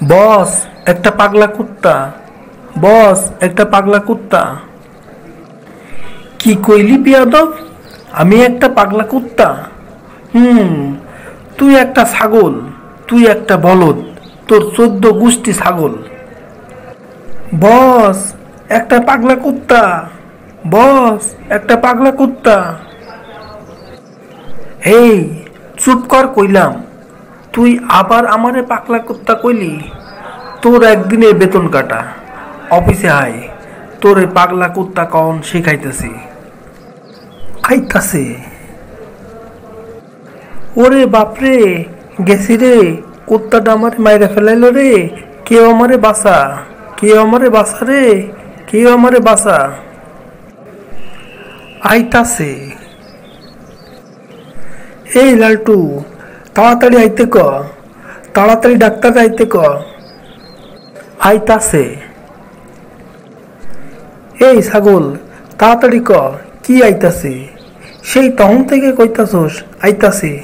বস, একটা পাগলা কুত্তা। বস, একটা পাগলা কুত্তা। কি কইলি বিয়াদব? আমি একটা পাগলা কুত্তা? হুম, তুই একটা ছাগল। তুই একটা বলদ। তোর 14 গোষ্ঠী ছাগল। বস, একটা পাগলা কুত্তা। বস, একটা পাগলা কুত্তা। এই, চুপ কর কইলাম। তুই আবার আমারে পাগলা কুত্তা কইলি? তোর একদিনের বেতন কাটা। অফিসে আয়, তোর এই পাগলা কুত্তা কন শিখাইতেছি। আইতাছে। ওরে বাপরে, গেছি রে। কুত্তাটা আমারে মাইরা ফেলাইল রে। কেউ আমারে বাঁচা। কেউ আমারে বাঁচা রে। কেউ আমারে বাঁচা। আইতাছে। এই লালটু, তাড়াতাড়ি আইতে ক। তাড়াতাড়ি ডাক্তার আইতে ক। আইতাছে। এই ছাগল, তাড়াতাড়ি ক, কি আইতাছে? সেই তখন থেকে কইতাছস আইতাছে।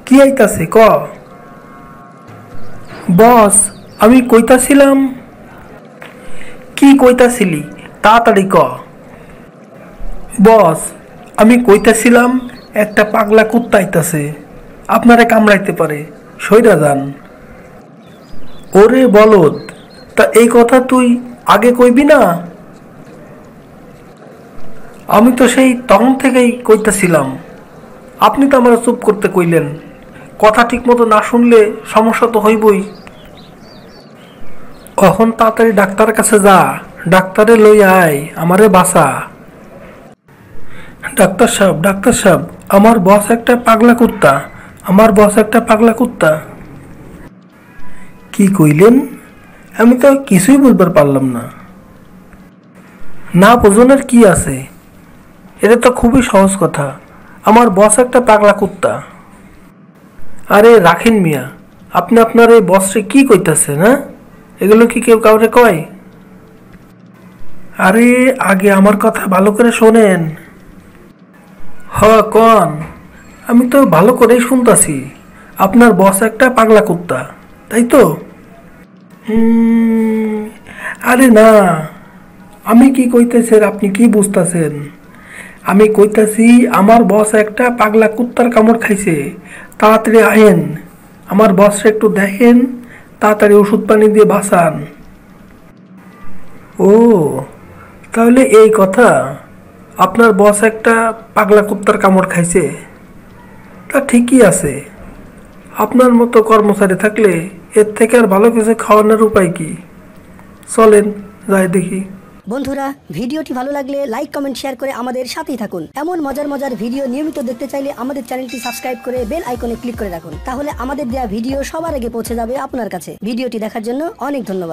কি আইতাছে ক? বস, আমি কইতাছিলাম। কি কইতাছিলি? তাড়াতাড়ি ক। বস, আমি কইতাছিলাম একটা পাগলা কুত্তা আইতাছে, আপনারে কামড়াইতে পারে, সইরা যান। ওরে বলদ, তা এই কথা তুই আগে কইবি না? আমি তো সেই তখন থেকেই কইতাছিলাম। আপনি তো আমার চুপ করতে কইলেন। কথা ঠিক মতো না শুনলে সমস্যা তো হইবই। এখন তাড়াতাড়ি ডাক্তারের কাছে যা। ডাক্তারে লই আয়, আমারে বাঁচা। ডাক্তার সাহেব, ডাক্তার সাহেব, আমার বস একটা পাগলা কুত্তা। আমার বস একটা পাগলা কুত্তা। কি কইলেন? আমি তো কিছুই বুঝবার পারলাম না। না বোঝনের কি আছে? এটা তো খুবই সহজ কথা। আমার বস একটা পাগলা কুত্তা। আরে রাখেন মিয়া, আপনি আপনার এই বসরে কি কইতাছেন? হ্যাঁ, এগুলো কি কেউ কাউরে কয়? আরে আগে আমার কথা ভালো করে শোনেন। হ, কন। আমি তো ভালো করেই শুনতাছি। আপনার বস একটা পাগলা কুত্তা, তাই তো? আরে না, আমি কি কইতেছি আর আপনি কি বুঝতেছেন? আমি কইতাছি আমার বস একটা পাগলা কুত্তার কামড় খাইছে। তাড়াতাড়ি আয়েন, আমার বসরে একটু দেখেন, তাড়াতাড়ি ওষুধ পানি দিয়ে বাঁচান। ও, তাহলে এই কথা। আপনার বস একটা পাগলা কুত্তার কামড় খাইছে। তা ঠিকই আছে। আপনার মতো কর্মচারী থাকলে এর থেকে আর ভালো কিছু খাওয়ানোর উপায় কি? চলেন যাই দেখি। বন্ধুরা, ভিডিওটি ভালো লাগলে লাইক কমেন্ট শেয়ার করে আমাদের সাথেই থাকুন। এমন মজার মজার ভিডিও নিয়মিত দেখতে চাইলে আমাদের চ্যানেলটি সাবস্ক্রাইব করে বেল আইকনে ক্লিক করে রাখুন। তাহলে আমাদের দেওয়া ভিডিও সবার আগে পৌঁছে যাবে আপনার কাছে। ভিডিওটি দেখার জন্য অনেক ধন্যবাদ।